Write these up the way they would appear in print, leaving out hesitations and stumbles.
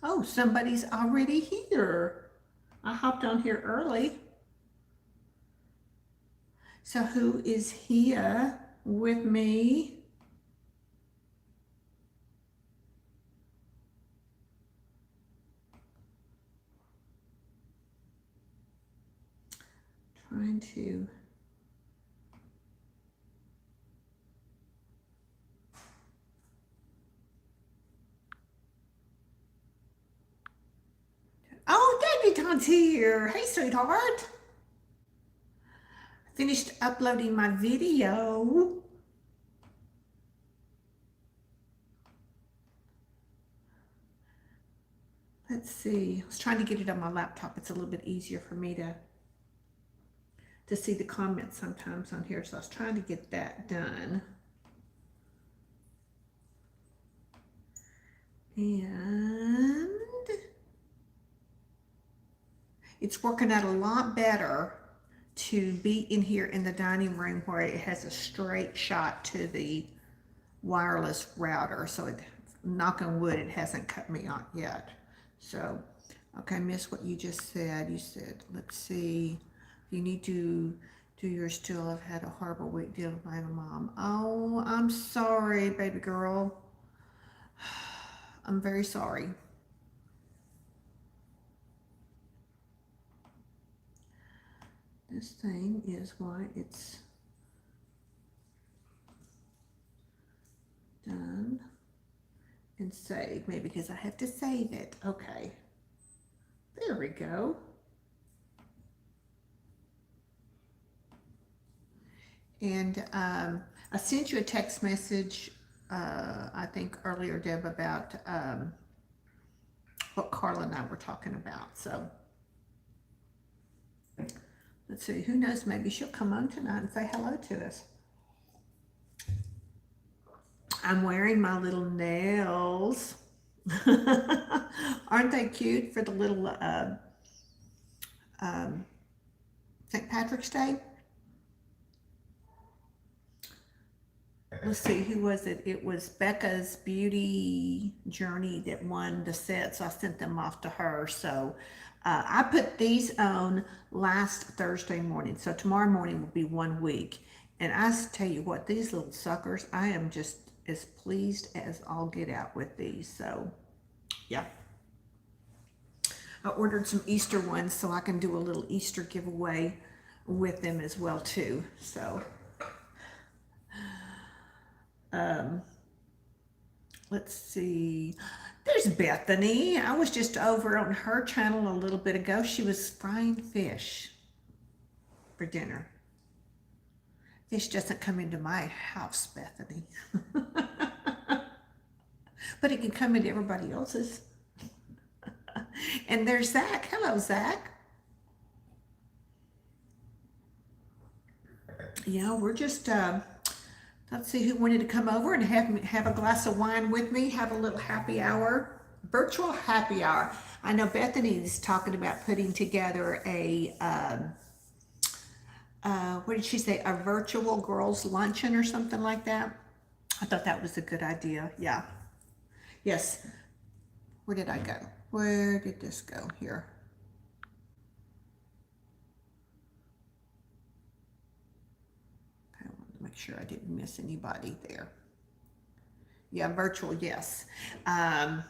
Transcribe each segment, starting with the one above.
Oh, somebody's already here. I hopped on here early. So who is here with me? Trying to. Oh, Debutante's here. Hey, sweetheart. Finished uploading my video. Let's see. I was trying to get it on my laptop. It's a little bit easier for me to see the comments sometimes on here. So I was trying to get that done. And it's working out a lot better to be in here in the dining room where it has a straight shot to the wireless router. So it, knock on wood, it hasn't cut me out yet. So, okay, I missed what you just said. You said, let's see, you need to do your still. I've had a horrible week dealing with my mom. Oh, I'm sorry, baby girl. I'm very sorry. This thing is why it's done and save. Maybe because I have to save it. Okay. There we go. And I sent you a text message, I think earlier, Deb, about what Carla and I were talking about. So let's see, who knows, maybe she'll come on tonight and say hello to us. I'm wearing my little nails. Aren't they cute for the little um, St. Patrick's Day? Let's see, who was it? It was Becca's Beauty Journey that won the set, so I sent them off to her. So I put these on last Thursday morning, so tomorrow morning will be 1 week. And I tell you what, these little suckers, I am just as pleased as I'll get out with these. So yeah, I ordered some Easter ones so I can do a little Easter giveaway with them as well too. So let's see. There's Bethany. I was just over on her channel a little bit ago. She was frying fish for dinner. Fish doesn't come into my house, Bethany. But it can come into everybody else's. And there's Zach. Hello, Zach. Yeah, we're just let's see who wanted to come over and have a glass of wine with me, have a little happy hour, virtual happy hour. I know Bethany's talking about putting together a, what did she say, a virtual girls luncheon or something like that. I thought that was a good idea. Yeah. Yes. Where did I go? Where did this go? Here. I want to make sure I didn't miss anybody there. Yeah, virtual, yes. I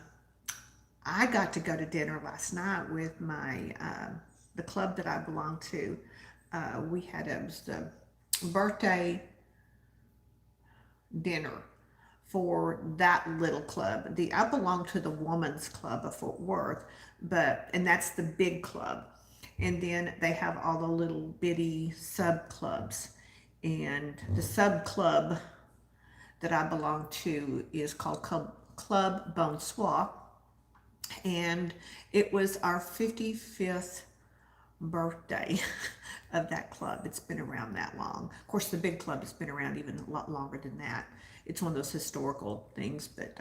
got to go to dinner last night with my the club that I belong to. We had it was the birthday dinner for that little club. I belong to the Woman's Club of Fort Worth, and that's the big club. And then they have all the little bitty sub clubs. And the sub club that I belong to is called Club Bonsoir, and it was our 55th birthday of that club. It's been around that long. Of course, the big club has been around even a lot longer than that. It's one of those historical things, but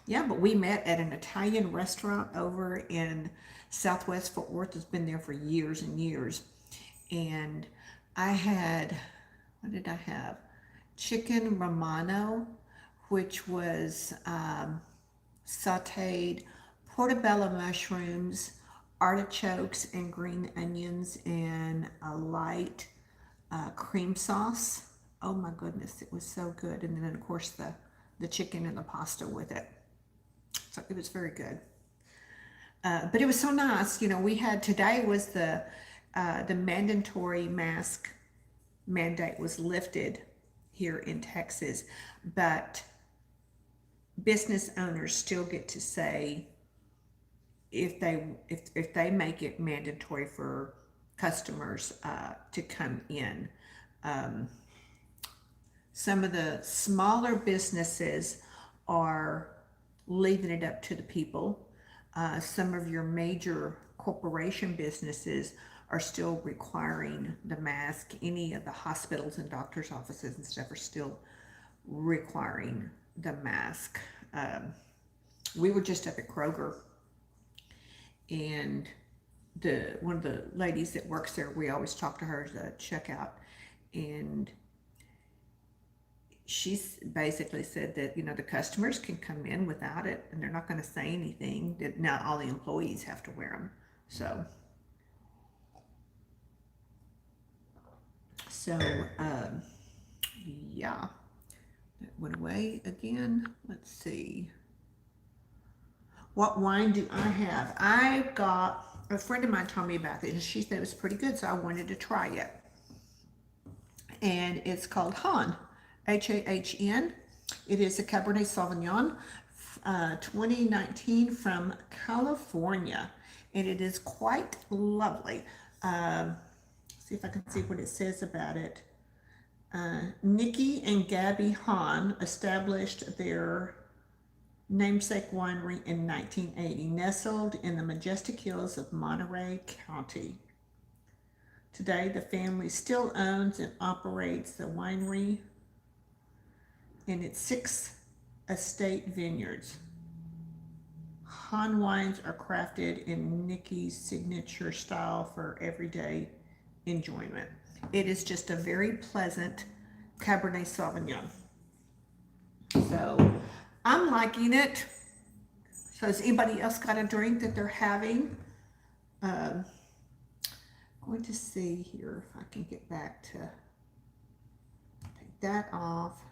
yeah, but we met at an Italian restaurant over in Southwest Fort Worth. It's been there for years and years. And I had, what did I have? Chicken Romano, which was sauteed portobello mushrooms, artichokes, and green onions, and a light cream sauce. Oh my goodness, it was so good. And then of course the chicken and the pasta with it. So it was very good. But it was so nice. You know, we had today was the mandatory mask mandate was lifted here in Texas, but business owners still get to say if they make it mandatory for customers to come in. Um, some of the smaller businesses are leaving it up to the people. Some of your major corporation businesses are still requiring the mask. Any of the hospitals and doctors' offices and stuff are still requiring the mask. We were just up at Kroger, and the one of the ladies that works there, we always talk to her at the checkout, and she's basically said that, you know, the customers can come in without it and they're not going to say anything, that not all the employees have to wear them. So yeah, that went away again. Let's see, what wine do I have? I got, a friend of mine told me about this and she said it was pretty good, so I wanted to try it. And it's called Han, H-A-H-N. It is a Cabernet Sauvignon, 2019 from California, and it is quite lovely. See if I can see what it says about it. Nikki and Gabby Hahn established their namesake winery in 1980, nestled in the majestic hills of Monterey County. Today, the family still owns and operates the winery and its 6 estate vineyards. Han wines are crafted in Nikki's signature style for everyday enjoyment. It is just a very pleasant Cabernet Sauvignon. So I'm liking it. So has anybody else got a drink that they're having? Going to see here if I can get back to take that off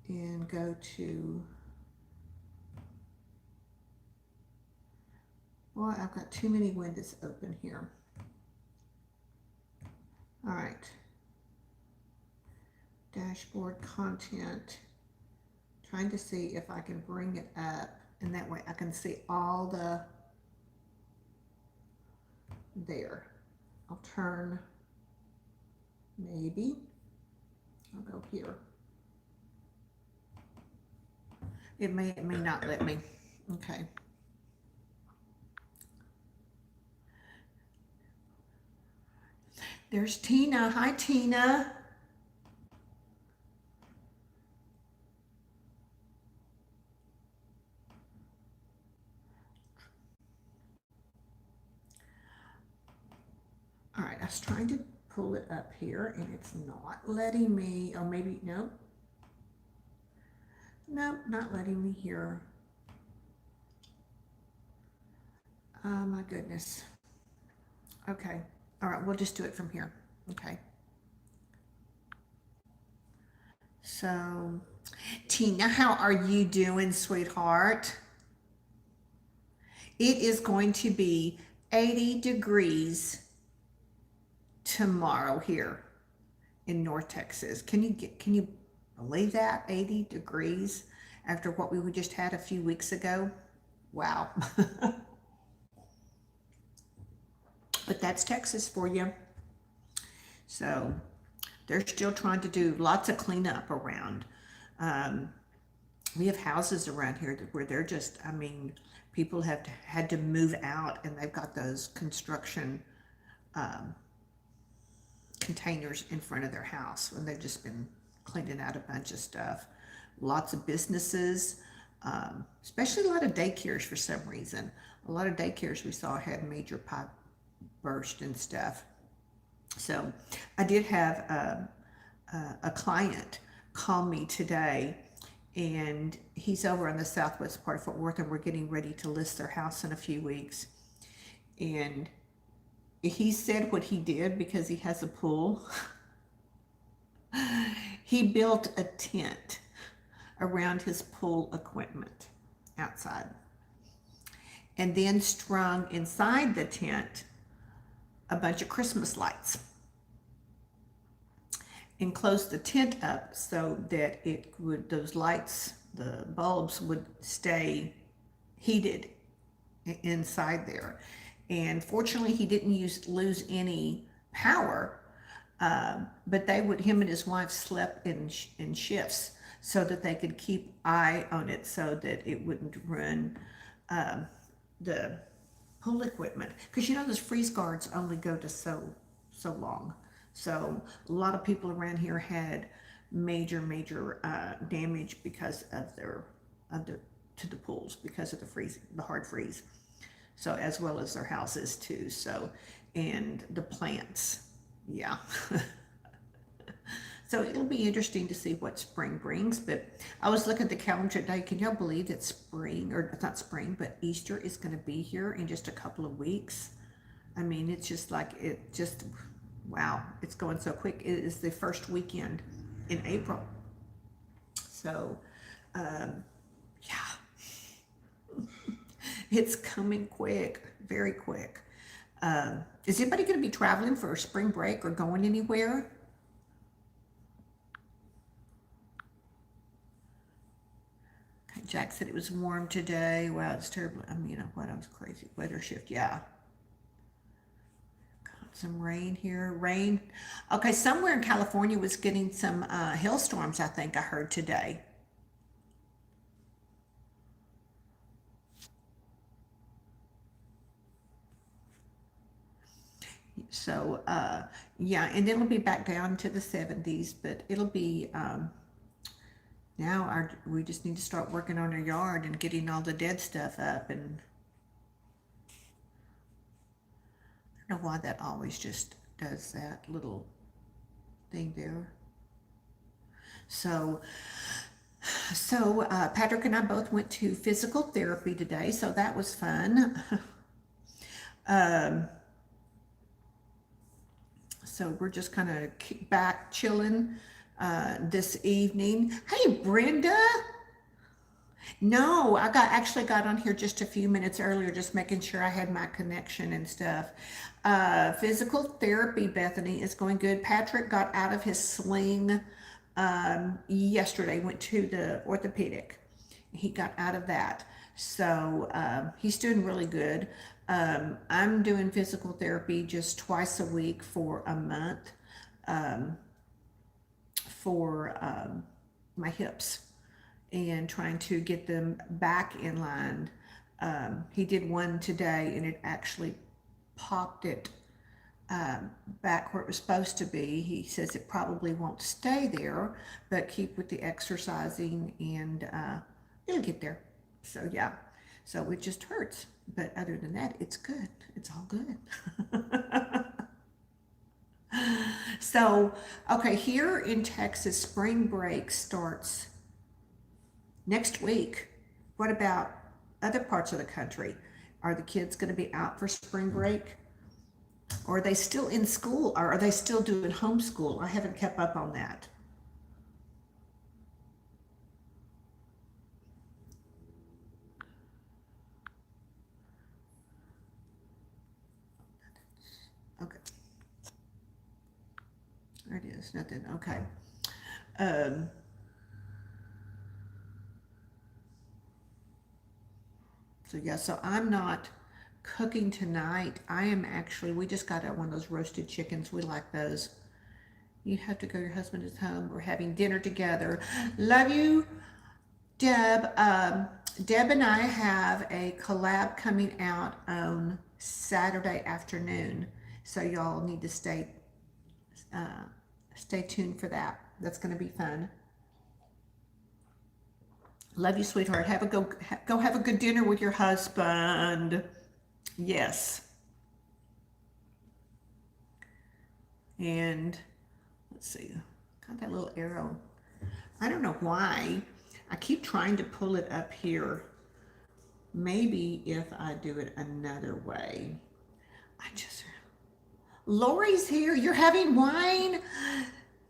and go to, well, I've got too many windows open here. All right, dashboard content, trying to see if I can bring it up, and that way I can see all the, there. I'll turn, maybe, I'll go here. It may not let me. Okay. There's Tina. Hi, Tina. All right, I was trying to pull it up here and it's not letting me, or maybe, no. Nope, not letting me here. Oh my goodness. Okay. All right, we'll just do it from here. Okay. So, Tina, how are you doing, sweetheart? It is going to be 80 degrees tomorrow here in North Texas. Can you believe that? 80 degrees after what we just had a few weeks ago? Wow. But that's Texas for you. So they're still trying to do lots of cleanup around. We have houses around here where they're just, I mean, people have had to move out and they've got those construction containers in front of their house, and they've just been cleaning out a bunch of stuff. Lots of businesses, especially a lot of daycares for some reason. A lot of daycares we saw had major pipe burst and stuff. So I did have a client call me today, and he's over on the southwest part of Fort Worth, and we're getting ready to list their house in a few weeks. And he said what he did because he has a pool. He built a tent around his pool equipment outside, and then strung inside the tent a bunch of Christmas lights, and closed the tent up so that it would, those lights, the bulbs would stay heated inside there. And fortunately, he didn't lose any power, but they would, him and his wife slept in shifts so that they could keep eye on it so that it wouldn't run the pool equipment. Because you know those freeze guards only go to so long. So a lot of people around here had major damage because of the to the pools because of the hard freeze. So as well as their houses too. So, and the plants, yeah. So it'll be interesting to see what spring brings. But I was looking at the calendar today. Can y'all believe that spring, or not spring, but Easter is going to be here in just a couple of weeks? I mean, it's just like, it just, wow, it's going so quick. It is the first weekend in April. So, yeah, it's coming quick, very quick. Is anybody going to be traveling for a spring break or going anywhere? Jack said it was warm today. Wow, it's terrible. I mean, you know what? I was crazy. Weather shift. Yeah. Got some rain here. Rain. Okay, somewhere in California was getting some hailstorms, I think I heard today. So, yeah, and it'll be back down to the 70s, but it'll be now we just need to start working on our yard and getting all the dead stuff up. And I don't know why that always just does that little thing there. So, Patrick and I both went to physical therapy today, so that was fun. um, so we're just kind of back chilling this evening. Hey, Brenda. No, I actually got on here just a few minutes earlier, just making sure I had my connection and stuff. Physical therapy, Bethany, is going good. Patrick got out of his sling yesterday, went to the orthopedic. He got out of that. So he's doing really good. I'm doing physical therapy just twice a week for a month for my hips and trying to get them back in line. He did one today and it actually popped it back where it was supposed to be. He says it probably won't stay there, but keep with the exercising and it'll get there. So yeah, so it just hurts. But other than that, it's good. It's all good. So, okay, here in Texas, spring break starts next week. What about other parts of the country? Are the kids going to be out for spring break? Or are they still in school? Or are they still doing homeschool? I haven't kept up on that. Okay. There it is. Nothing. Okay. Um, so yeah, so I'm not cooking tonight. I am actually, we just got one of those roasted chickens. We like those. You have to go, your husband is home. We're having dinner together. Love you, Deb. Deb and I have a collab coming out on Saturday afternoon. So y'all need to uh, stay tuned for that. That's going to be fun. Love you, sweetheart. Go have a good dinner with your husband. Yes. And let's see. Got that little arrow. I don't know why. I keep trying to pull it up here. Maybe if I do it another way. I just, Lori's here. You're having wine?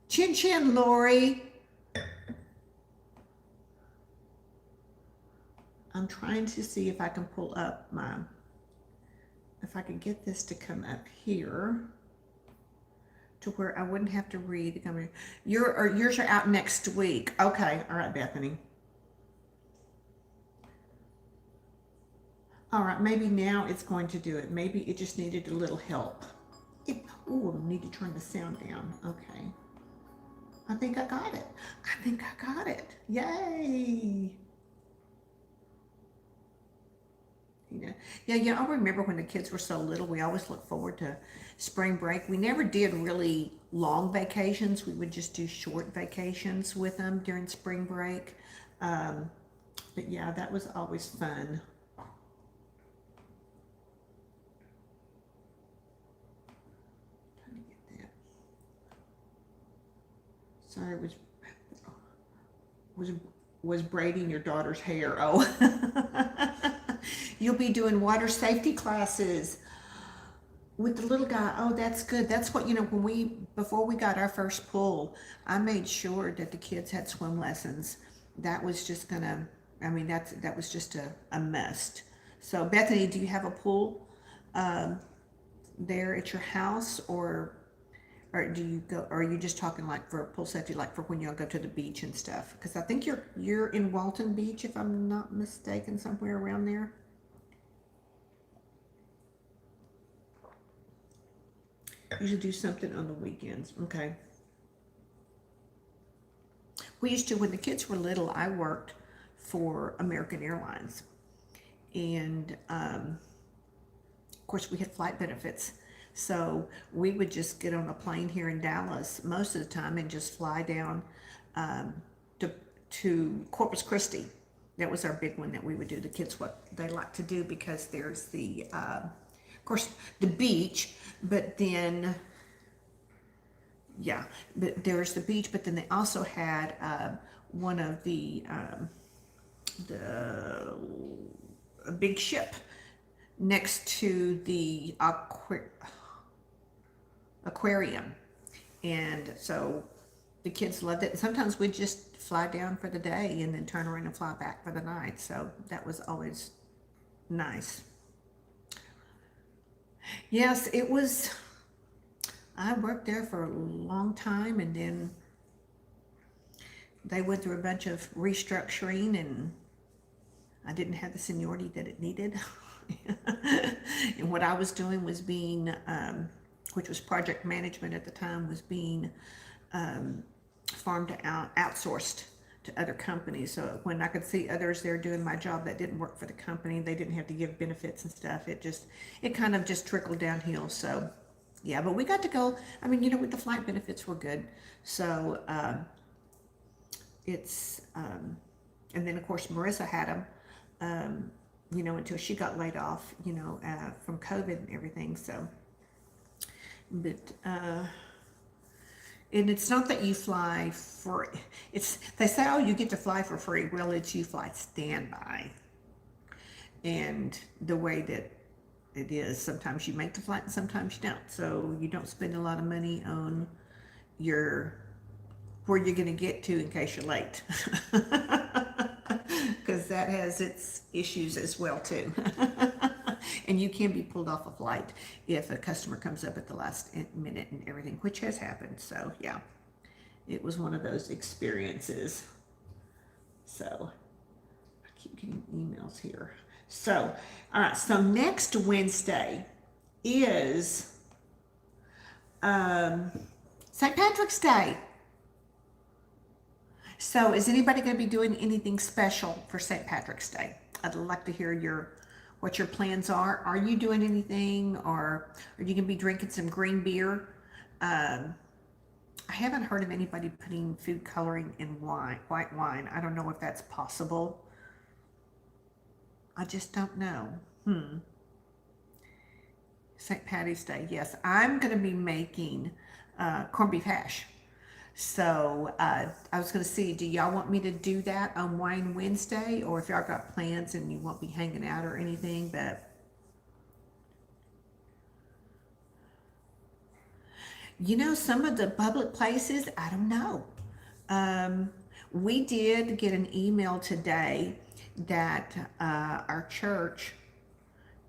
Chin chin, Lori. I'm trying to see if I can pull up my, if I can get this to come up here to where I wouldn't have to read. Yours are out next week. Okay, all right, Bethany. All right, maybe now it's going to do it. Maybe it just needed a little help. Oh, I need to turn the sound down. Okay. I think I got it. I think I got it. Yay. Yeah, I remember when the kids were so little, we always looked forward to spring break. We never did really long vacations. We would just do short vacations with them during spring break. But yeah, that was always fun. Trying to get that. Sorry, was was braiding your daughter's hair. Oh. You'll be doing water safety classes with the little guy. Oh, that's good. That's what, before we got our first pool, I made sure that the kids had swim lessons. That was just gonna, that was just a must. So Bethany, do you have a pool there at your house, or do you go, or are you just talking like for pool safety, like for when y'all go to the beach and stuff? Because I think you're in Walton Beach, if I'm not mistaken, somewhere around there. Usually do something on the weekends. Okay. We used to, when the kids were little, I worked for American Airlines. And of course, we had flight benefits. So we would just get on a plane here in Dallas most of the time and just fly down to Corpus Christi. That was our big one that we would do. The kids, what they like to do, because there's of course, the beach, but then, yeah, but there's the beach, but then they also had one of the a big ship next to the aquarium. And so the kids loved it. And sometimes we'd just fly down for the day and then turn around and fly back for the night. So that was always nice. Yes, it was. I worked there for a long time, and then they went through a bunch of restructuring, and I didn't have the seniority that it needed. And what I was doing was being, which was project management at the time, was being farmed out, outsourced to other companies. So when I could see others there doing my job that didn't work for the company, they didn't have to give benefits and stuff. It kind of just trickled downhill. So yeah, but we got to go. With the flight benefits were good. So and then of course Marissa had them, until she got laid off, from COVID and everything. So, but and it's not that you fly for, they say, oh, you get to fly for free. Well, it's you fly standby. And the way that it is, sometimes you make the flight and sometimes you don't. So you don't spend a lot of money on where you're going to get to in case you're late. Because that has its issues as well too. And you can be pulled off a flight if a customer comes up at the last minute and everything, which has happened. So yeah, it was one of those experiences. So I keep getting emails here. So, all right, so next Wednesday is St. Patrick's Day. So is anybody going to be doing anything special for St. Patrick's Day? I'd like to hear what your plans are. Are you doing anything, or are you going to be drinking some green beer? I haven't heard of anybody putting food coloring in white wine. I don't know if that's possible. I just don't know. St. Patty's Day, yes. I'm going to be making corned beef hash. So I was going to see, do y'all want me to do that on Wine Wednesday, or if y'all got plans and you won't be hanging out or anything? But you know, some of the public places, I don't know. Um, we did get an email today that our church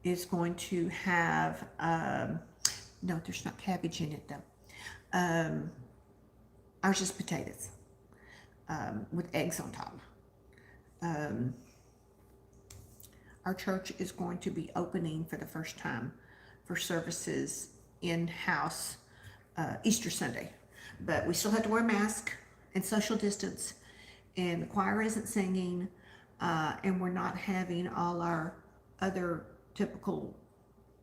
is going to have, no, there's not cabbage in it though. Ours is potatoes with eggs on top. Um, our church is going to be opening for the first time for services in-house Easter Sunday. But we still have to wear a mask and social distance, and the choir isn't singing, and we're not having all our other typical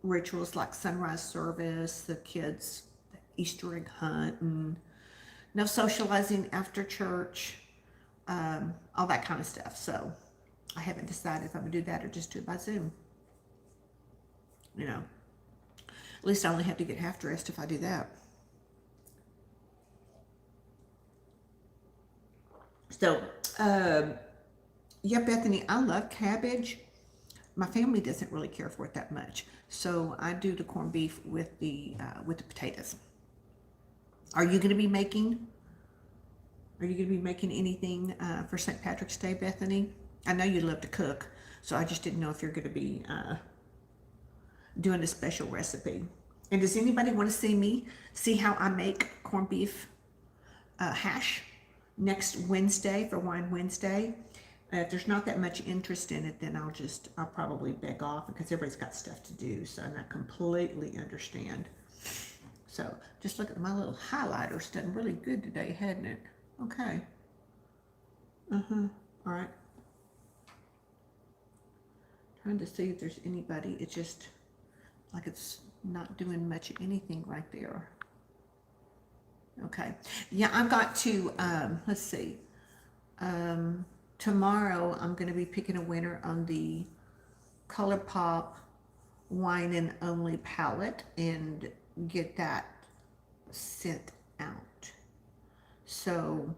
rituals like sunrise service, the kids' Easter egg hunt, and no socializing after church, all that kind of stuff. So I haven't decided if I'm gonna do that or just do it by Zoom. You know, at least I only have to get half dressed if I do that. So, yeah, Bethany, I love cabbage. My family doesn't really care for it that much, so I do the corned beef with the potatoes. Are you going to be making? Are you going to be making anything for St. Patrick's Day, Bethany? I know you love to cook, so I just didn't know if you're going to be doing a special recipe. And does anybody want to see how I make corned beef hash next Wednesday for Wine Wednesday? If there's not that much interest in it, then I'll probably beg off because everybody's got stuff to do. So I completely understand. So just look at my little highlighters. Done really good today, hadn't it? Okay. All right. Trying to see if there's anybody. It's just like it's not doing much of anything right there. Okay. Yeah, I've got to, let's see. Tomorrow I'm going to be picking a winner on the ColourPop Wine and Only palette and get that sent out. So,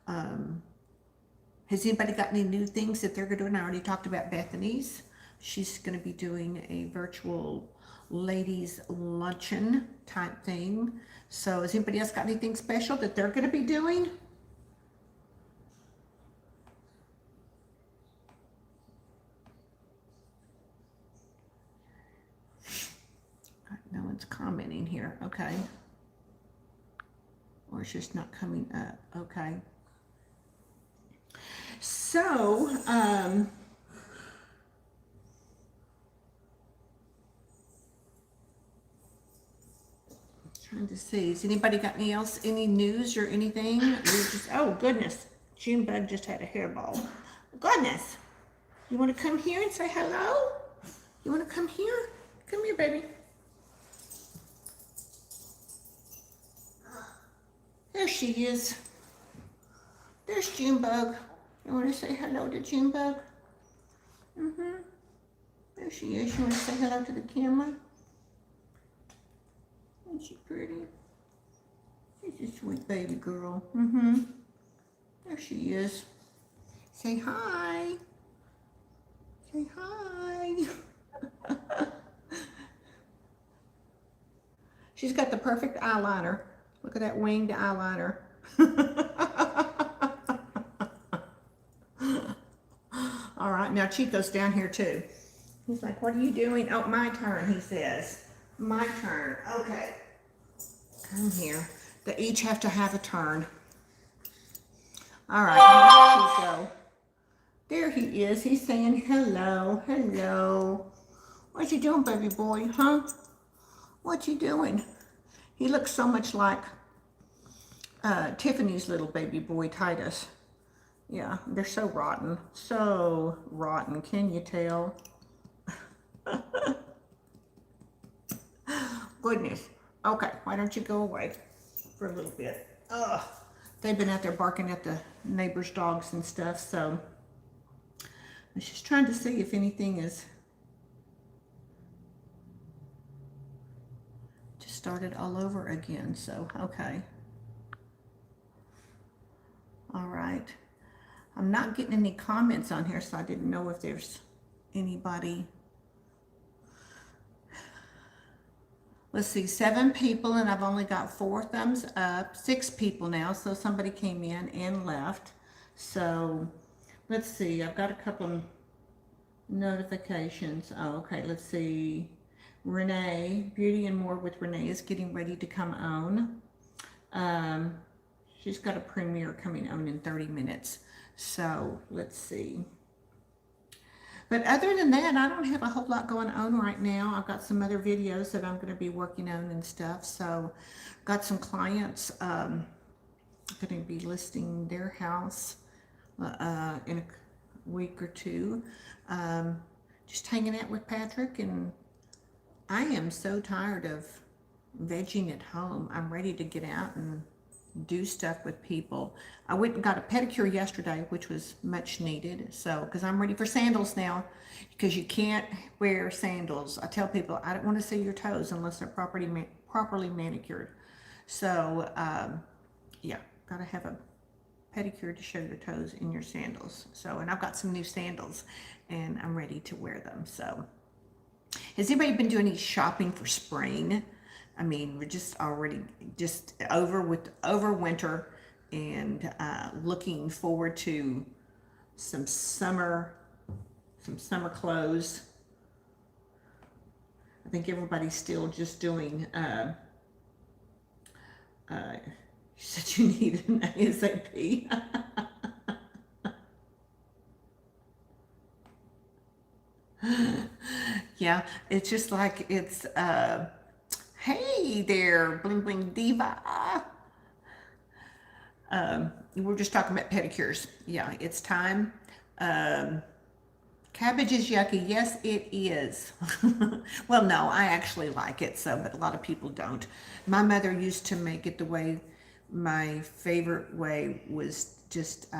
has anybody got any new things that they're going to do? And I already talked about Bethany's. She's going to be doing a virtual ladies luncheon type thing. So has anybody else got anything special that they're going to be doing? No one's commenting here. Okay. Or it's just not coming up. Okay. So, trying to see, has anybody got any news or anything? Oh goodness, Junebug just had a hairball. Goodness, you want to come here and say hello? You want to come here? Come here, baby. There she is. There's Junebug. You want to say hello to Junebug? There she is. You want to say hello to the camera? Isn't she pretty? She's a sweet baby girl. There she is. Say hi. Say hi. She's got the perfect eyeliner. Look at that winged eyeliner. All right, now Chico's down here too. He's like, what are you doing? Oh, my turn, he says. My turn. Okay. Come here. They each have to have a turn. All right, here Chico. There he is. He's saying hello. Hello. What you doing, baby boy, huh? What you doing? He looks so much like Tiffany's little baby boy, Titus. Yeah, they're so rotten. So rotten. Can you tell? Goodness. Okay, why don't you go away for a little bit? Ugh. They've been out there barking at the neighbors' dogs and stuff, so I was just trying to see if anything is just started all over again. So, okay. All right. I'm not getting any comments on here, so I didn't know if there's anybody. Let's see, 7 people, and I've only got 4 thumbs up. 6 people now, so somebody came in and left. So let's see, I've got a couple notifications. Oh, okay, let's see. Renee, Beauty and More with Renee is getting ready to come on. She's got a premiere coming on in 30 minutes. So let's see. But other than that, I don't have a whole lot going on right now. I've got some other videos that I'm going to be working on and stuff. So got some clients going to be listing their house in a week or 2. Just hanging out with Patrick, and I am so tired of vegging at home. I'm ready to get out and do stuff with people. I went and got a pedicure yesterday, which was much needed. So, because I'm ready for sandals now, because you can't wear sandals. I tell people I don't want to see your toes unless they're properly manicured. So, yeah, gotta have a pedicure to show your toes in your sandals. So, and I've got some new sandals, and I'm ready to wear them. So, has anybody been doing any shopping for spring? I mean, we're just already over winter, and looking forward to some summer clothes. I think everybody's still just doing. You said you need an ASAP. Yeah, it's just like it's. Hey there, Bling Bling Diva. We're just talking about pedicures. Yeah, it's time. Cabbage is yucky. Yes, it is. Well, no, I actually like it, so, but a lot of people don't. My mother used to make it the way, my favorite way was just,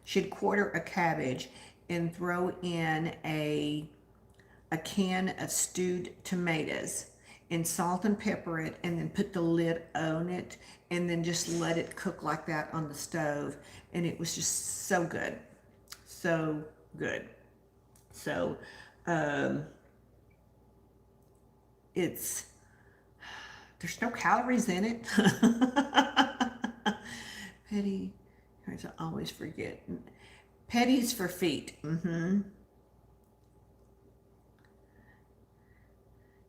she'd quarter a cabbage and throw in a can of stewed tomatoes and salt and pepper it, and then put the lid on it, and then just let it cook like that on the stove. And it was just so good. So good. So it's, there's no calories in it. Petty, I always forget. Petties for feet.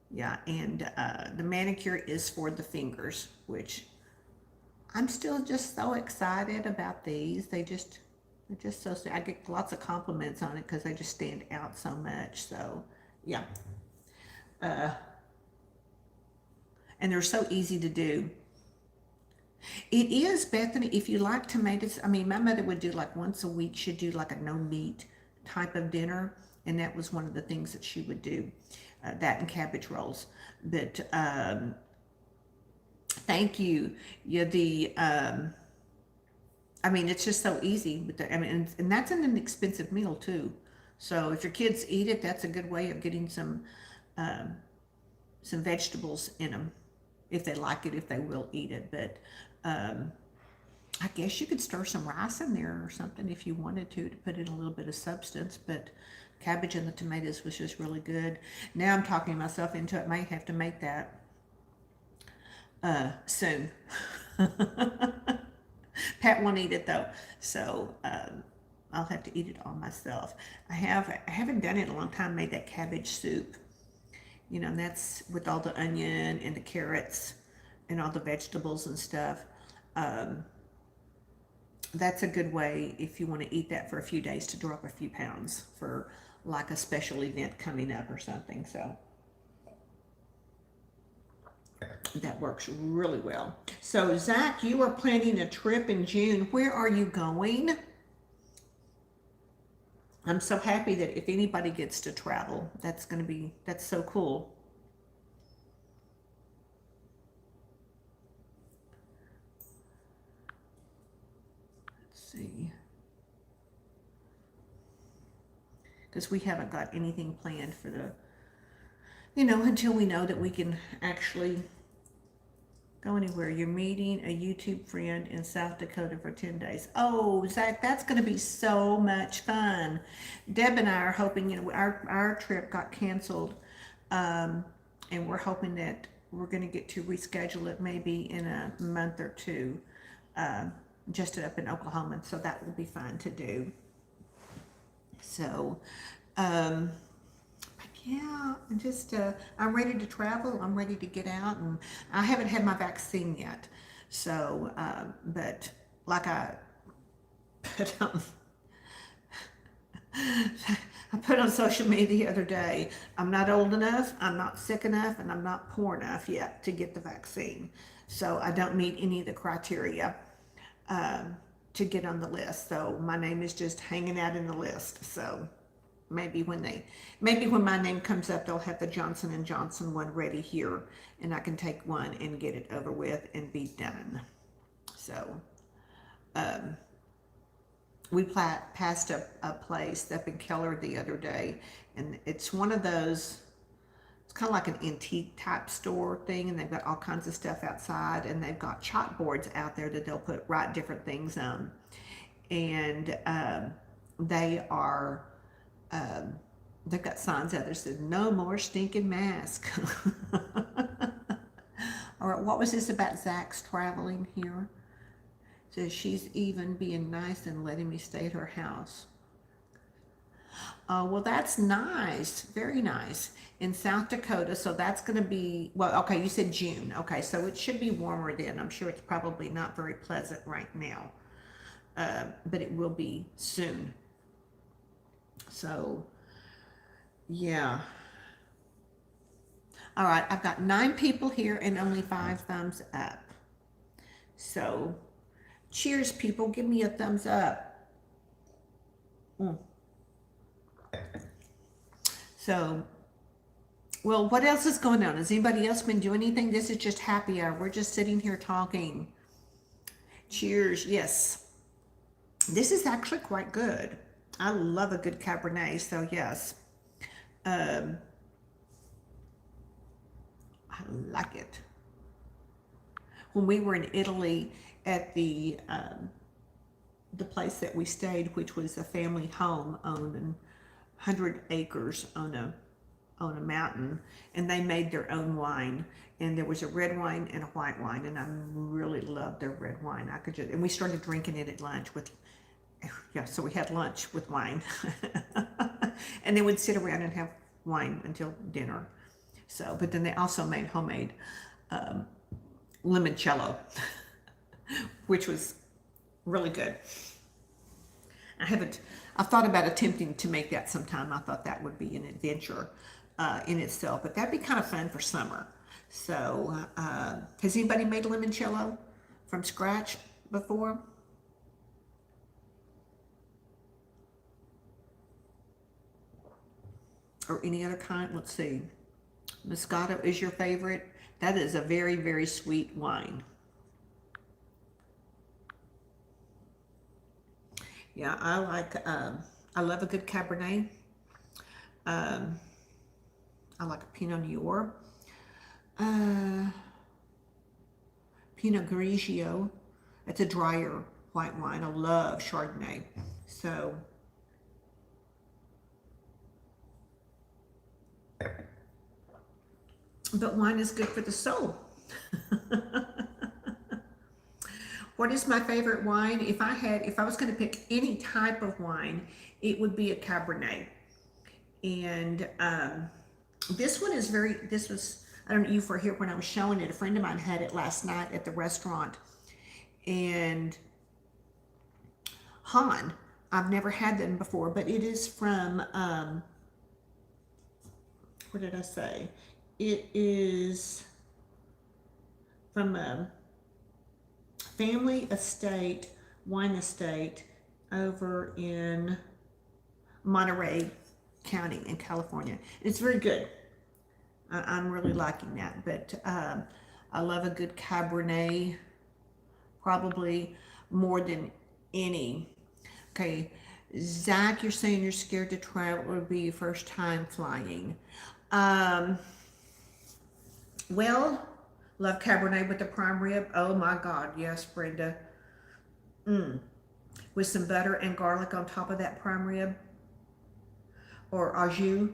Yeah, and the manicure is for the fingers, which I'm still just so excited about these. They're just so, I get lots of compliments on it because they just stand out so much. So, yeah. And they're so easy to do. It is, Bethany, if you like tomatoes. I mean, my mother would do like once a week, she'd do like a no meat type of dinner. And that was one of the things that she would do, that and cabbage rolls. But thank you. Yeah, I mean, it's just so easy. With I mean, and that's an inexpensive meal too. So if your kids eat it, that's a good way of getting some vegetables in them, if they like it, if they will eat it. But I guess you could stir some rice in there or something if you wanted to put in a little bit of substance. But cabbage and the tomatoes was just really good. Now I'm talking myself into it. Might have to make that soon. Pat won't eat it though, so I'll have to eat it all myself. I haven't done it in a long time. Made that cabbage soup, you know, and that's with all the onion and the carrots and all the vegetables and stuff. That's a good way if you want to eat that for a few days to drop a few pounds for like a special event coming up or something. So that works really well. So Zach, you are planning a trip in June. Where are you going? I'm so happy that if anybody gets to travel, that's so cool. Let's see. Because we haven't got anything planned for the, until we know that we can actually Go anywhere. You're meeting a YouTube friend in South Dakota for 10 days. Oh, Zach, that's going to be so much fun. Deb and I are hoping, our trip got canceled, um, and we're hoping that we're going to get to reschedule it maybe in a month or two, um, just up in Oklahoma. And so that will be fun to do. So, um, yeah, I'm ready to travel. I'm ready to get out, and I haven't had my vaccine yet. So, but like I put on, I put on social media the other day, I'm not old enough, I'm not sick enough, and I'm not poor enough yet to get the vaccine. So I don't meet any of the criteria um, to get on the list. So my name is just hanging out in the list. So maybe when my name comes up, they'll have the Johnson and Johnson one ready here, and I can take one and get it over with and be done. So um, we passed a place up in Keller the other day, and it's one of those. It's kind of like an antique type store thing, and they've got all kinds of stuff outside, and they've got chalkboards out there that they'll write different things on, and they are. Um, they've got signs out there that says "No more stinking mask." Or what was this about Zach's traveling here? Says she's even being nice and letting me stay at her house. Well, that's nice, very nice. In South Dakota, so that's going to be, well, okay, you said June. Okay, so it should be warmer then. I'm sure it's probably not very pleasant right now, but it will be soon. So, yeah. All right, I've got 9 people here and only 5 thumbs up. So, cheers, people. Give me a thumbs up. Mm. So, well, what else is going on? Has anybody else been doing anything? This is just happy hour. We're just sitting here talking. Cheers. Yes. This is actually quite good. I love a good Cabernet, so yes. Um, I like it. When we were in Italy at the place that we stayed, which was a family home on 100 acres on a mountain, and they made their own wine. And there was a red wine and a white wine, and I really loved their red wine. And we started drinking it at lunch with, yeah, so we had lunch with wine. And then we'd sit around and have wine until dinner. So, but then they also made homemade um, limoncello, which was really good. I've thought about attempting to make that sometime. I thought that would be an adventure in itself, but that'd be kind of fun for summer. So, has anybody made limoncello from scratch before? Or any other kind? Let's see. Moscato is your favorite? That is a very, very sweet wine. Yeah, I love a good Cabernet. Um, I like a Pinot Noir. Uh, Pinot Grigio. It's a drier white wine. I love Chardonnay. So, but wine is good for the soul. What is my favorite wine? If I was going to pick any type of wine, it would be a Cabernet. And this was, I don't know if you were here when I was showing it. A friend of mine had it last night at the restaurant. And Han, I've never had them before, but it is from, what did I say? It is from a family estate, wine estate over in Monterey County in California. It's very good. I'm really liking that, but I love a good Cabernet, probably more than any. Okay, Zach, you're saying you're scared to travel. It would be your first time flying. Um, well, Love Cabernet with the prime rib. Oh my God, yes, Brenda. Mm. With some butter and garlic on top of that prime rib or au jus.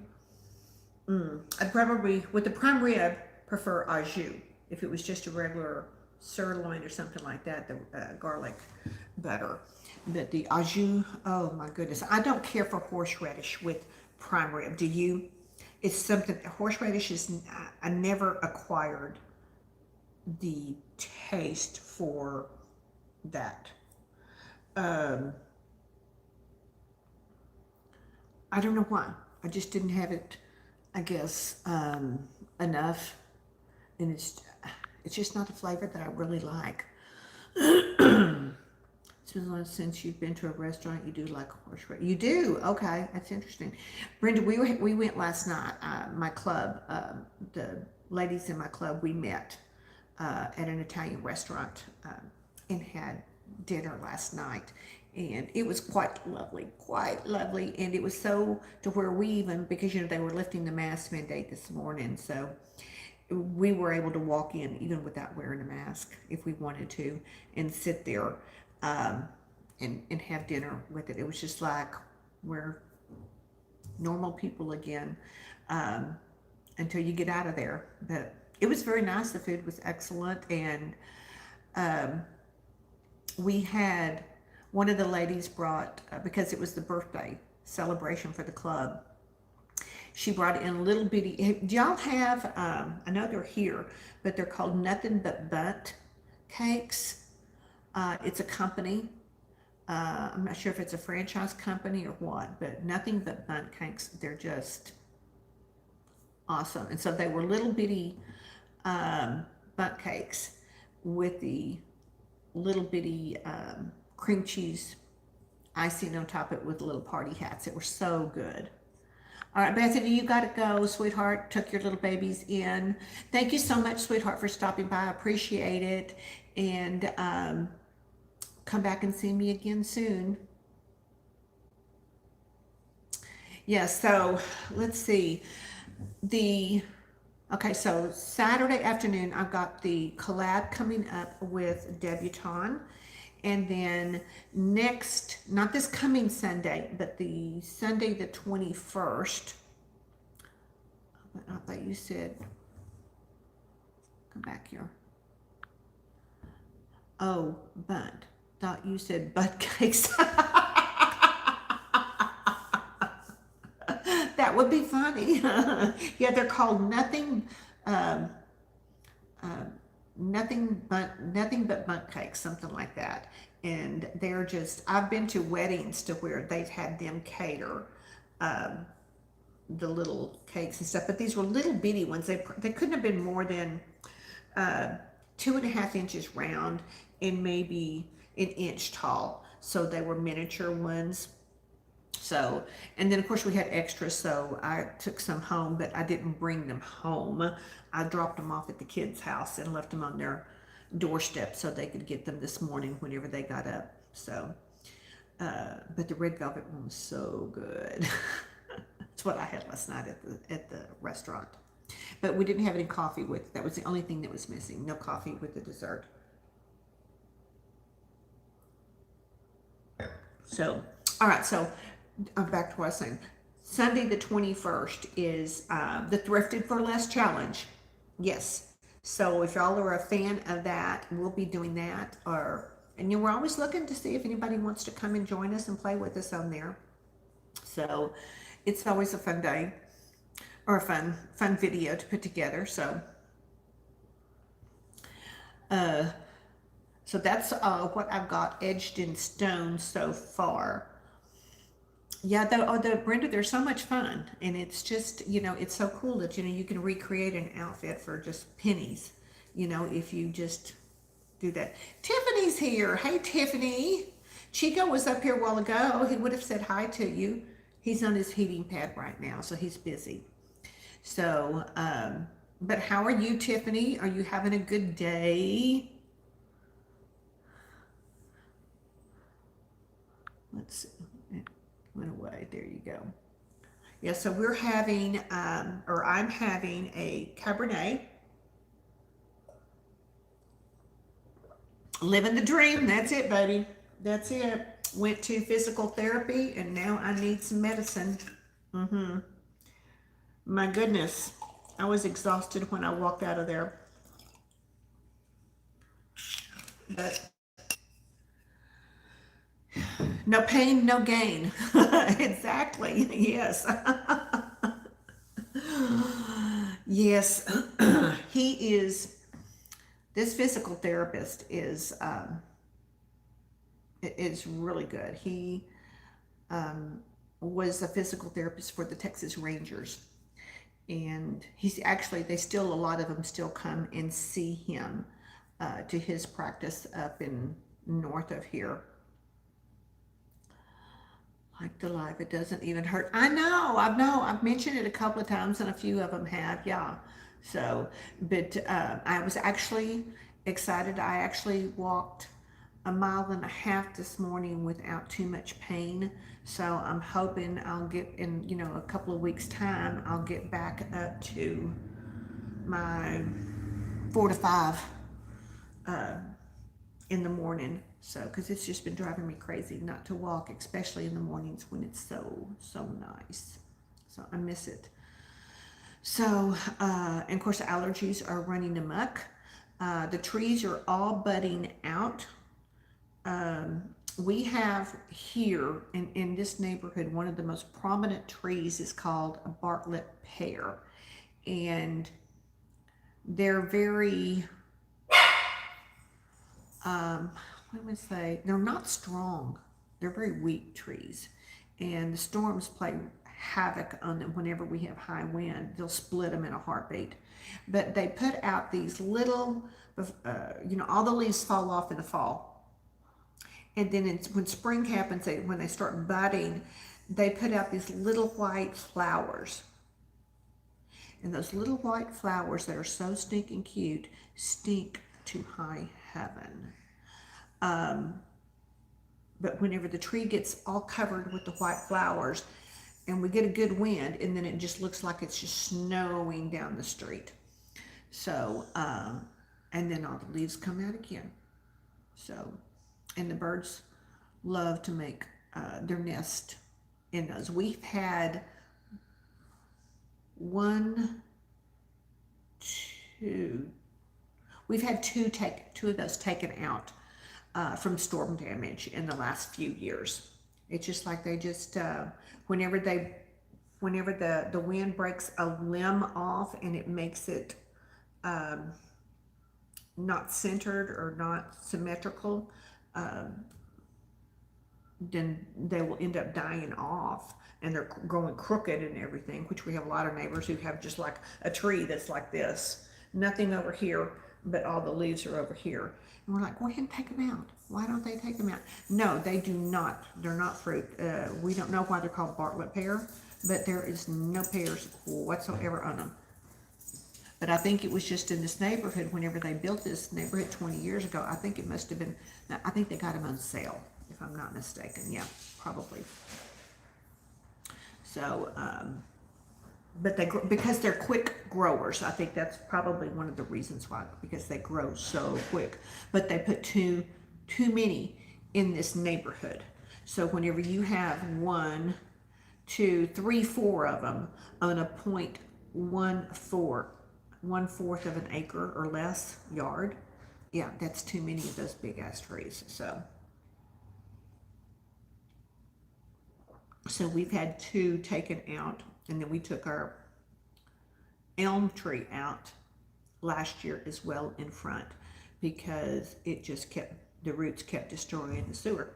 I'd probably, with the prime rib, prefer au jus. If it was just a regular sirloin or something like that, the garlic butter. But the au jus, oh my goodness. I don't care for horseradish with prime rib. Do you? It's something, horseradish is, I never acquired the taste for that. Um, I don't know why. I just didn't have it, I guess, enough. And it's just not a flavor that I really like. It's been long since you've been to a restaurant. You do like horseradish. You do? Okay, that's interesting. Brenda, we went last night. My club, the ladies in my club, we met at an Italian restaurant and had dinner last night. And it was quite lovely, quite lovely. And it was so to where we even, because they were lifting the mask mandate this morning, so we were able to walk in even without wearing a mask if we wanted to and sit there um, and have dinner with it. It was just like we're normal people again until you get out of there. But it was very nice. The food was excellent. And um, we had one of the ladies brought, because it was the birthday celebration for the club, she brought in little bitty, do y'all have, I know they're here, but they're called Nothing But Bunt Cakes. It's a company. I'm not sure if it's a franchise company or what, but Nothing But Bunt Cakes, they're just awesome. And so they were little bitty bunt cakes with the little bitty cream cheese icing on top of it with little party hats. It were so good. All right, Bethany, you got to go, sweetheart. Took your little babies in. Thank you so much, sweetheart, for stopping by. I appreciate it. And come back and see me again soon. Yeah, so let's see. Okay, so Saturday afternoon, I've got the collab coming up with Debutante. And then next, not this coming Sunday, but the Sunday the 21st, I thought you said, come back here. Oh, bunt. Thought you said butt cakes. That would be funny. Yeah, they're called um, uh, nothing but bunt cakes, something like that. And they're just, I've been to weddings to where they've had them cater um, the little cakes and stuff, but these were little bitty ones. They couldn't have been more than uh, 2.5 inches round and maybe an inch tall. So they were miniature ones. So, and then of course we had extras, so I took some home, but I didn't bring them home. I dropped them off at the kids' house and left them on their doorstep so they could get them this morning whenever they got up. So, but the red velvet one was so good. That's what I had last night at the restaurant. But we didn't have any coffee with it. That was the only thing that was missing. No coffee with the dessert. So, all right. So, back to what I was saying. Sunday the 21st is the Thrifted for Less challenge. Yes. So if y'all are a fan of that, we'll be doing that. And we're always looking to see if anybody wants to come and join us and play with us on there. So it's always a fun day or a fun video to put together. So so that's what I've got edged in stone so far. Yeah, the Brenda, they're so much fun, and it's just, it's so cool that you can recreate an outfit for just pennies, if you just do that. Tiffany's here. Hey, Tiffany. Chico was up here a while ago. He would have said hi to you. He's on his heating pad right now, so he's busy. So, but how are you, Tiffany? Are you having a good day? Let's see. It went away. There you go. Yeah, so we're having, or I'm having a Cabernet Living the dream. That's it, baby. That's it. Went to physical therapy and now I need some medicine. My goodness. I was exhausted when I walked out of there. But no pain, no gain. Exactly. Yes. Yes. He is, this physical therapist is really good. He was a physical therapist for the Texas Rangers. And he's actually, they still, a lot of them still come and see him to his practice up in north of here. Like the life, it doesn't even hurt. I know, I've mentioned it a couple of times and a few of them have, yeah. So, but I was actually excited. I actually walked a mile and a half this morning without too much pain. So I'm hoping I'll get in, a couple of weeks time, I'll get back up to my 4 to 5 in the morning. So, because it's just been driving me crazy not to walk, especially in the mornings when it's so nice. So I miss it. So, and of course, the allergies are running amok. The trees are all budding out. We have here in this neighborhood, one of the most prominent trees is called a Bartlett Pear. And they're very, what would I say? They're not strong. They're very weak trees. And the storms play havoc on them whenever we have high wind. They'll split them in a heartbeat. But they put out these little, all the leaves fall off in the fall. And then when spring happens, when they start budding, they put out these little white flowers. And those little white flowers that are so stinking cute stink to high heaven. But whenever the tree gets all covered with the white flowers and we get a good wind, and then it just looks like it's just snowing down the street. So, and then all the leaves come out again. So, and the birds love to make their nest in those. We've had two of those taken out from storm damage in the last few years. It's just like they just, whenever the wind breaks a limb off and it makes it not centered or not symmetrical, then they will end up dying off and they're growing crooked and everything, which we have a lot of neighbors who have just like a tree that's like this, nothing over here, but all the leaves are over here. And we're like, go ahead and take them out. Why don't they take them out? No, they do not. They're not fruit. We don't know why they're called Bartlett Pear, but there is no pears whatsoever on them. But I think it was just in this neighborhood, whenever they built this neighborhood 20 years ago, I think it must have been, I think they got them on sale, if I'm not mistaken. Yeah, probably. So, but because they're quick growers, I think that's probably one of the reasons why, because they grow so quick. But they put too many in this neighborhood. So whenever you have 1, 2, 3, 4 of them on a 1/4 of an acre or less yard, yeah, that's too many of those big ass trees. So we've had 2 taken out, and then we took our elm tree out last year as well in front, because it just the roots kept destroying the sewer,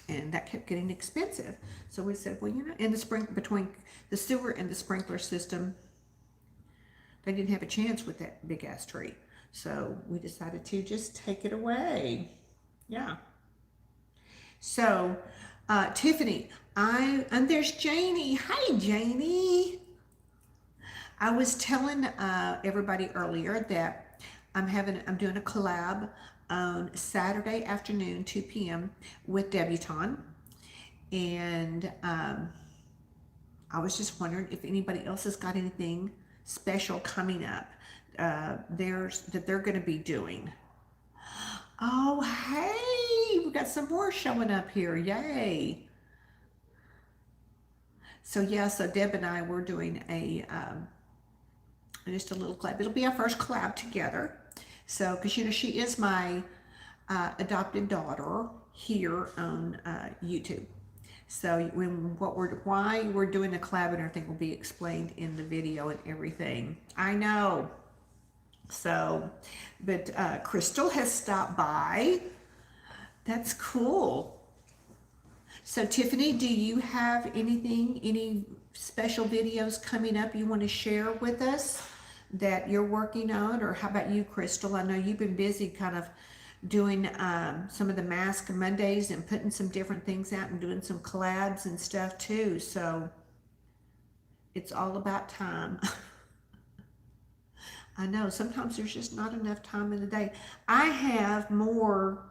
and that kept getting expensive. So we said, well, in the between the sewer and the sprinkler system, they didn't have a chance with that big ass tree. So we decided to just take it away. Yeah. So, Tiffany, and there's Janie. Hi, Janie. I was telling everybody earlier that I'm doing a collab on Saturday afternoon, 2 p.m. with Debutante. And I was just wondering if anybody else has got anything special coming up that they're going to be doing. Oh, hey, we got some more showing up here. Yay. So yeah, so Deb and I, we're doing a just a little collab. It'll be our first collab together. So, because you know, she is my adopted daughter here on YouTube. So when why we're doing a collab and everything will be explained in the video and everything. I know. So, but Crystal has stopped by. That's cool. So Tiffany, do you have anything, any special videos coming up you want to share with us that you're working on? Or how about you, Crystal? I know you've been busy kind of doing some of the Mask Mondays and putting some different things out and doing some collabs and stuff too. So it's all about time. I know sometimes there's just not enough time in the day. I have more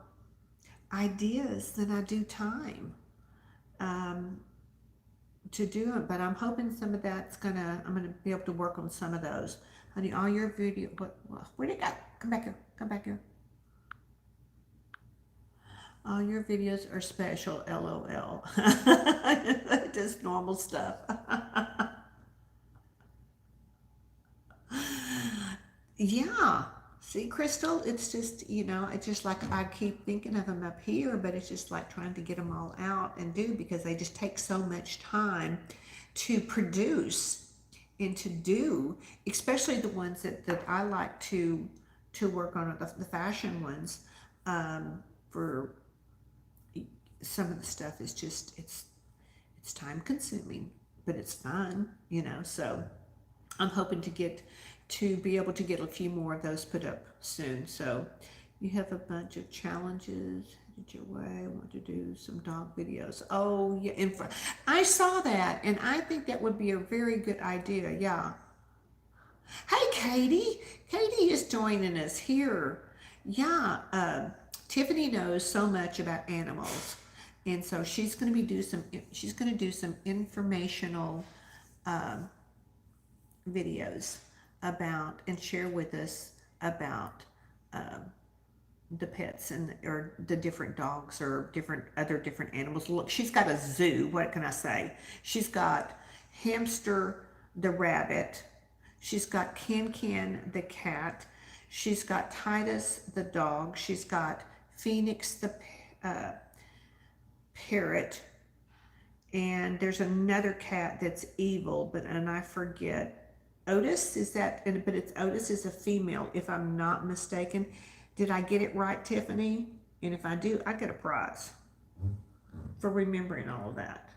ideas than I do time to do it, but I'm hoping some of that's I'm gonna be able to work on some of those. Honey, all your video, where'd it go? Come back here, come back here. All your videos are special, LOL. Just normal stuff. Yeah. See, Crystal, it's just, you know, it's just like I keep thinking of them up here, but it's just like trying to get them all out and do because they just take so much time to produce and to do, especially the ones that I like to work on, the fashion ones. For some of the stuff is just, it's time consuming, but it's fun, you know, so I'm hoping to be able to get a few more of those put up soon. So you have a bunch of challenges. Did your way? I want to do some dog videos. Oh yeah, I saw that, and I think that would be a very good idea. Yeah. Hey, Katie. Katie is joining us here. Yeah. Tiffany knows so much about animals, and so she's going to do some informational videos about and share with us about the pets or the different dogs or different animals. Look, she's got a zoo. What can I say? She's got Hamster the rabbit. She's got Can the cat. She's got Titus the dog. She's got Phoenix the parrot. And there's another cat that's evil, and I forget. Otis, but Otis is a female, if I'm not mistaken. Did I get it right, Tiffany? And if I do, I get a prize for remembering all of that.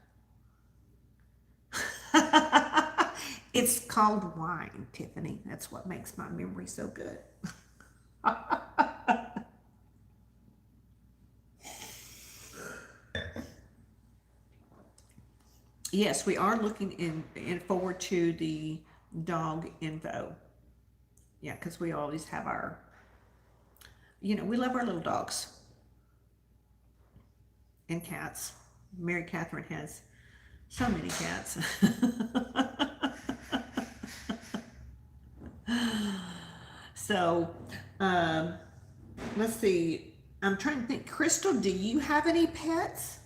It's called wine, Tiffany. That's what makes my memory so good. Yes, we are looking in forward to the dog info. Yeah, because we always have our, we love our little dogs and cats. Mary Catherine has so many cats. So, let's see. I'm trying to think. Crystal, do you have any pets?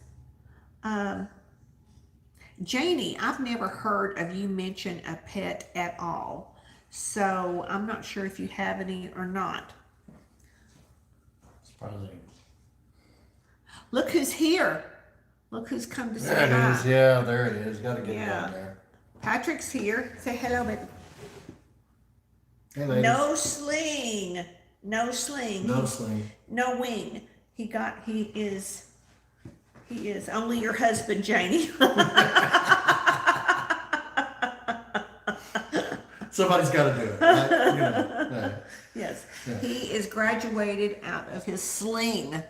Janie, I've never heard of you mention a pet at all. So I'm not sure if you have any or not. Surprising. Look who's here. Look who's come to say hi. There it is. Yeah, there it is. Got to get it on there. Patrick's here. Say hello, baby. Hey, ladies. No sling. No sling. No sling. No wing. He is only your husband, Janie. Somebody's got to do it. Right? Yes. Yeah. He is graduated out of his sling.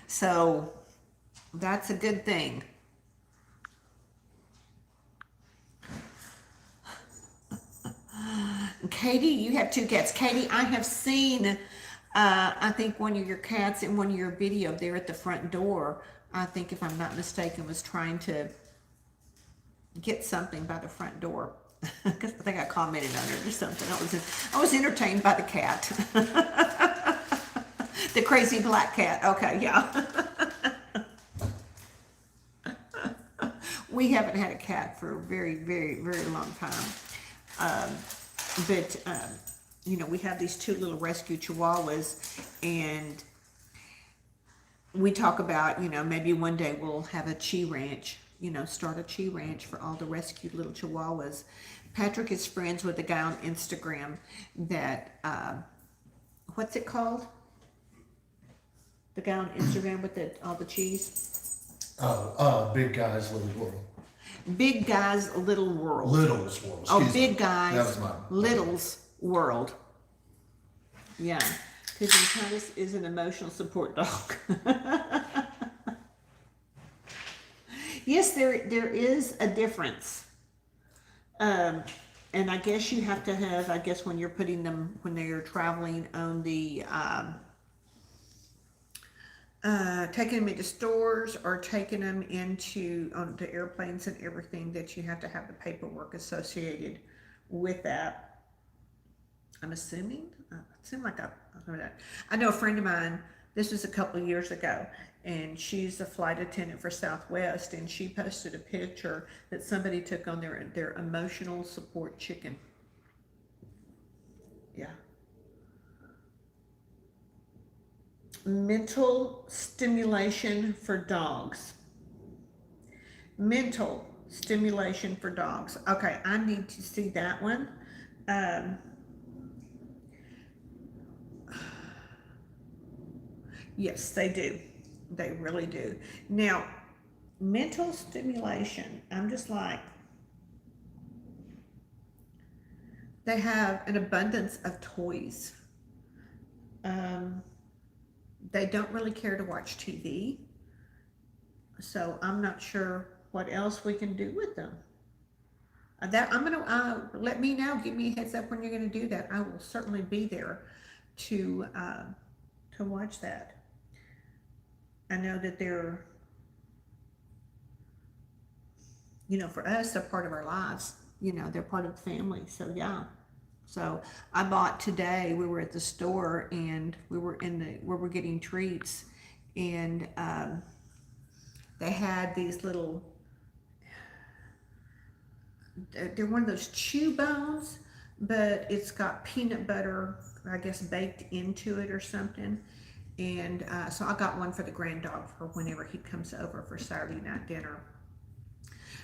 So that's a good thing. Katie, you have two cats. Katie, I have seen, I think one of your cats in one of your videos there at the front door. I think, if I'm not mistaken, was trying to get something by the front door. Because I think I commented on it or something. I was entertained by the cat. The crazy black cat. Okay, yeah. We haven't had a cat for a very, very, very long time. But you know, we have these two little rescue chihuahuas, and we talk about, you know, maybe one day we'll have a chi ranch, you know, start a chi ranch for all the rescued little chihuahuas. Patrick is friends with a guy on Instagram that, what's it called? The guy on Instagram with all the cheese? Big Guy's Little World. Big Guy's Little World. Little's World. Oh, Excuse me. Big Guy's That was mine. Little's World. Yeah, because Titus is an emotional support dog. Yes, there is a difference. And I guess you have to have, I guess when you're putting them, when they're traveling on the, taking them into stores or taking them onto airplanes and everything, that you have to have the paperwork associated with that. I'm assuming, it seemed like I heard that. I know a friend of mine, this was a couple of years ago, and she's a flight attendant for Southwest, and she posted a picture that somebody took on their emotional support chicken. Yeah. Mental stimulation for dogs. Mental stimulation for dogs. Okay, I need to see that one. Yes, they do. They really do. Now, mental stimulation, I'm just like, they have an abundance of toys. They don't really care to watch TV, so I'm not sure what else we can do with them. That I'm gonna let me know. Give me a heads up when you're gonna do that. I will certainly be there to watch that. I know that they're, you know, for us, they're part of our lives. You know, they're part of the family. So yeah. So I bought today, we were at the store and we were where we're getting treats, and they had these little, they're one of those chew bones, but it's got peanut butter, I guess, baked into it or something. And so I got one for the grand dog for whenever he comes over for Saturday night dinner.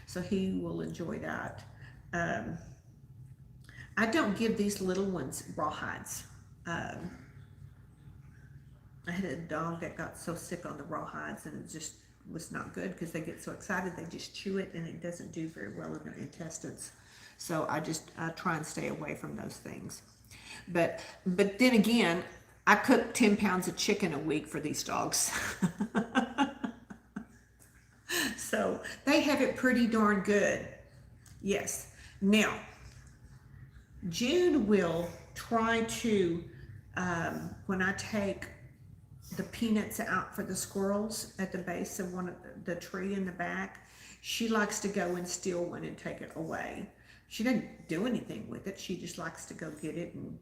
So he will enjoy that. I don't give these little ones rawhides. I had a dog that got so sick on the rawhides, and it just was not good because they get so excited they just chew it, and it doesn't do very well in their intestines. So I try and stay away from those things. But then again, I cook 10 pounds of chicken a week for these dogs. So they have it pretty darn good. Yes. Now, June will try to, when I take the peanuts out for the squirrels at the base of one of the tree in the back, she likes to go and steal one and take it away. She doesn't do anything with it. She just likes to go get it and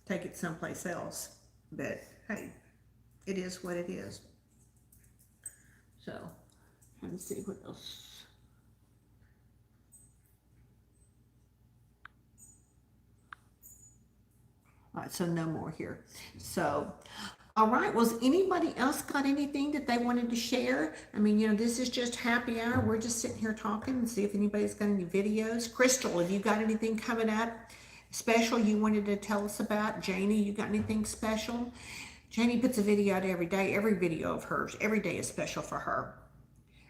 take it someplace else. But hey, it is what it is. So, let me see what else. All right, so no more here. So, all right, was anybody else got anything that they wanted to share? I mean, you know, this is just happy hour. We're just sitting here talking and see if anybody's got any videos. Crystal, have you got anything coming up special you wanted to tell us about? Janie, you got anything special? Janie puts a video out every day. Every video of hers, every day is special for her.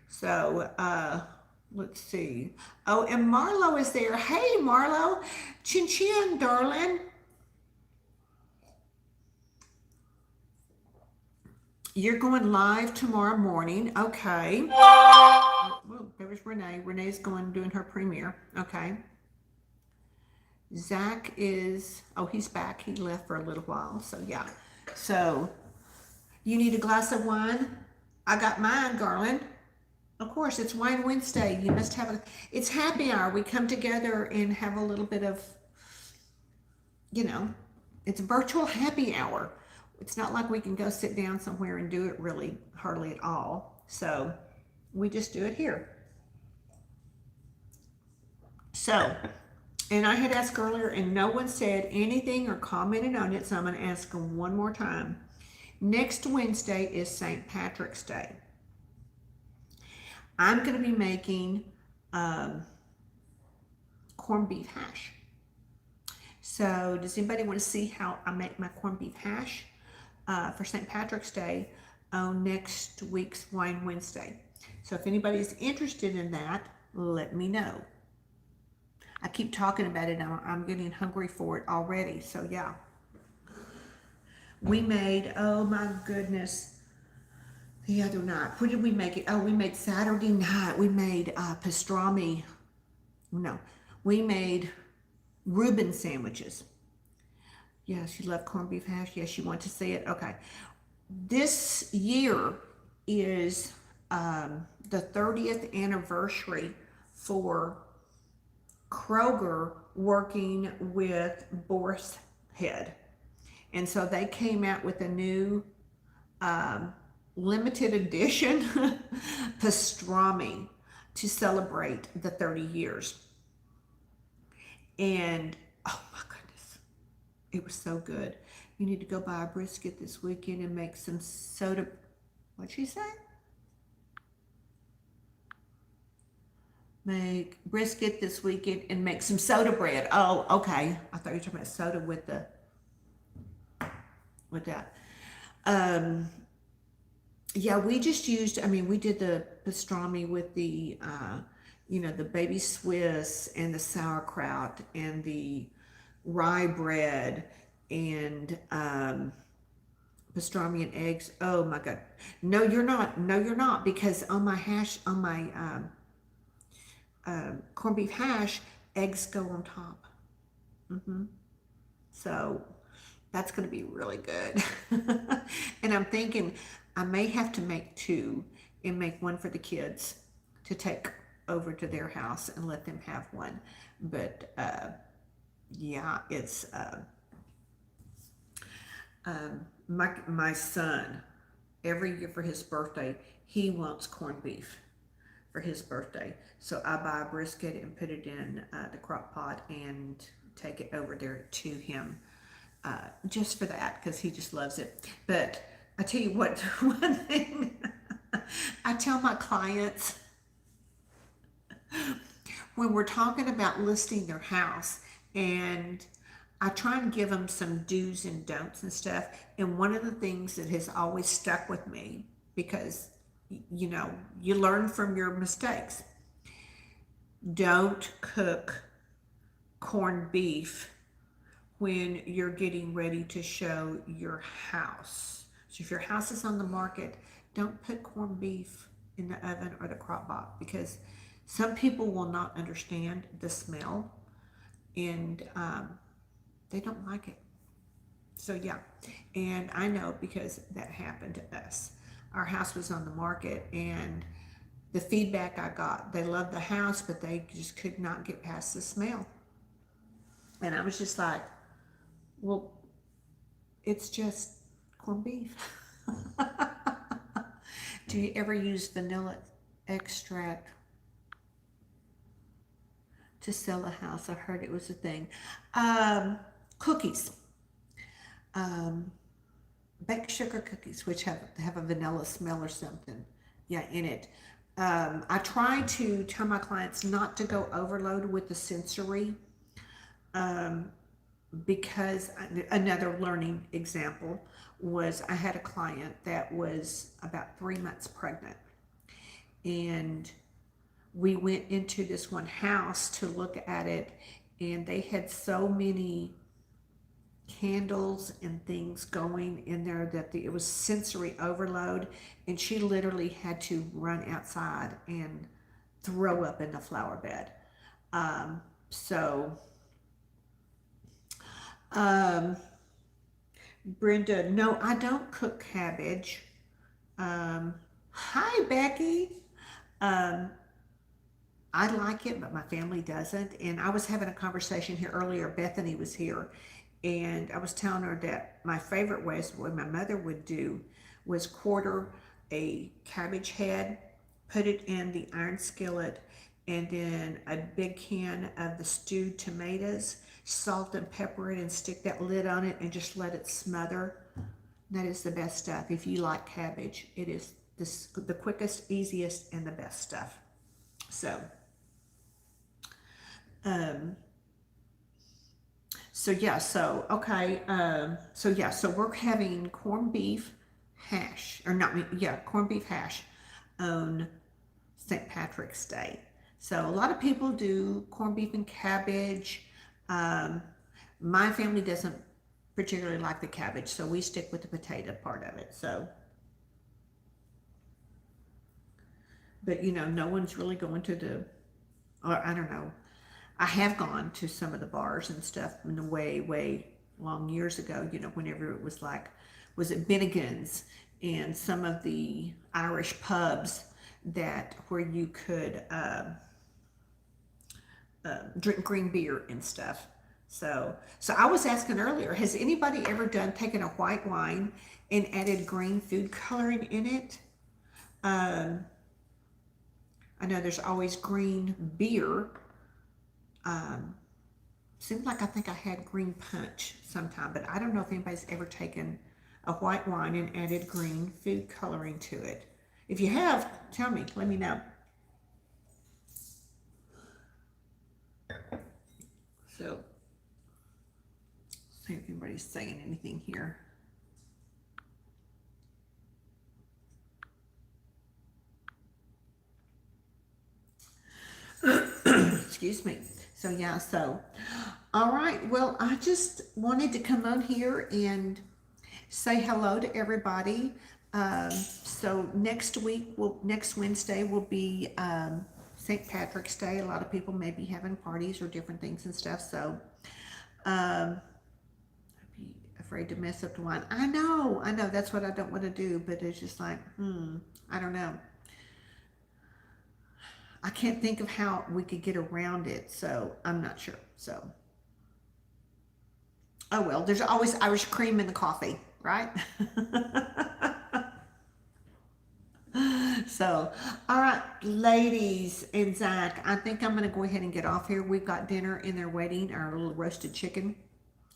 So, let's see. Oh, and Marlo is there. Hey, Marlo. Chin chin, darling. You're going live tomorrow morning. Okay. Oh, there was Renee. Renee's doing her premiere. Okay. Zach is, oh, he's back. He left for a little while. So, yeah. So, you need a glass of wine? I got mine, Garland. Of course, it's Wine Wednesday. You must have it's happy hour. We come together and have a little bit of, you know, it's virtual happy hour. it's not like we can go sit down somewhere and do it really hardly at all. So we just do it here. So, and I had asked earlier and no one said anything or commented on it, so I'm going to ask them one more time. Next Wednesday is St. Patrick's Day. I'm going to be making corned beef hash. So does anybody want to see how I make my corned beef hash for St. Patrick's Day on next week's Wine Wednesday? So if anybody's interested in that, let me know. I keep talking about it. I'm getting hungry for it already. So yeah. We made, oh my goodness, the other night. When did we make it? Oh, we made Saturday night. We made pastrami. No, we made Reuben sandwiches. Yes, you love corned beef hash. Yes, you want to see it. Okay. This year is the 30th anniversary for Kroger working with Boar's Head. And so they came out with a new limited edition pastrami to celebrate the 30 years. And oh my goodness, it was so good. You need to go buy a brisket this weekend and make some soda. What'd she say? Make brisket this weekend and make some soda bread. Oh, okay. I thought you were talking about soda with that. Yeah, we just used, we did the pastrami with the, the baby Swiss and the sauerkraut and the rye bread and pastrami and eggs. Oh my God. No, you're not. No, you're not. Because on my corned beef hash, eggs go on top. So that's going to be really good. And I'm thinking I may have to make two and make one for the kids to take over to their house and let them have one. But yeah, it's my son, every year for his birthday, he wants corned beef for his birthday. So I buy a brisket and put it in the crock pot and take it over there to him. Just for that, because he just loves it. But I tell you what, one thing I tell my clients when we're talking about listing their house, and I try and give them some do's and don'ts and stuff. And one of the things that has always stuck with me, because you learn from your mistakes. Don't cook corned beef when you're getting ready to show your house. So if your house is on the market, don't put corned beef in the oven or the crock pot, because some people will not understand the smell and they don't like it. So yeah, and I know because that happened to us. Our house was on the market and the feedback I got, they loved the house, but they just could not get past the smell. And I was just like, well, it's just corned beef. Do you ever use vanilla extract to sell a house? I heard it was a thing. Cookies. Baked sugar cookies, which have a vanilla smell or something, in it. I try to tell my clients not to go overload with the sensory, because another learning example was I had a client that was about 3 months pregnant, and we went into this one house to look at it, and they had so many candles and things going in there that it was sensory overload, and she literally had to run outside and throw up in the flower bed. Brenda, no, I don't cook cabbage. Hi, Becky. I like it, but my family doesn't. And I was having a conversation here earlier. Bethany was here, And I was telling her that my favorite was what my mother would do was quarter a cabbage head, put it in the iron skillet, and then a big can of the stewed tomatoes, salt and pepper it, and stick that lid on it and just let it smother. That is the best stuff. If you like cabbage, it is the quickest, easiest, and the best stuff. So, um, so yeah, so okay, so yeah, so we're having corned beef hash, or not, yeah, corned beef hash on St. Patrick's Day. So a lot of people do corned beef and cabbage. Um, my family doesn't particularly like the cabbage, so we stick with the potato part of it. So, but you know, no one's really going to the, or I don't know. I have gone to some of the bars and stuff in the way long years ago, you know, whenever it was like, was it Bennigan's and some of the Irish pubs that where you could drink green beer and stuff. So I was asking earlier, has anybody ever done taken a white wine and added green food coloring in it? Um, I know there's always green beer. Um, Seems like I think I had green punch sometime, but I don't know if anybody's ever taken a white wine and added green food coloring to it. If you have, tell me, let me know. So, see if anybody's saying anything here. Excuse me. So yeah, so all right. Well, I just wanted to come on here and say hello to everybody. So next Wednesday will be St. Patrick's Day. A lot of people may be having parties or different things and stuff. So I'd be afraid to mess up the wine. I know. That's what I don't want to do. But it's just like, I don't know. I can't think of how we could get around it, so I'm not sure. So, oh well, there's always Irish cream in the coffee, right? So, all right, ladies and Zach, I think I'm going to go ahead and get off here. We've got dinner in there waiting, our little roasted chicken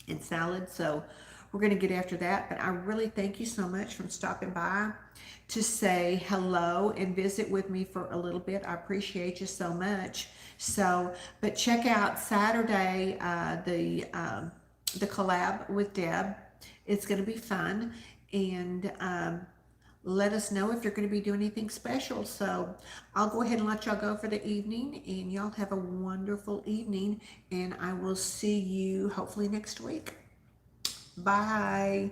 and salad. So we're going to get after that. But I really thank you so much for stopping by to say hello and visit with me for a little bit. I appreciate you so much. So, but check out Saturday, the collab with Deb. It's going to be fun. And let us know if you're going to be doing anything special. So I'll go ahead and let y'all go for the evening, and y'all have a wonderful evening, and I will see you hopefully next week. Bye.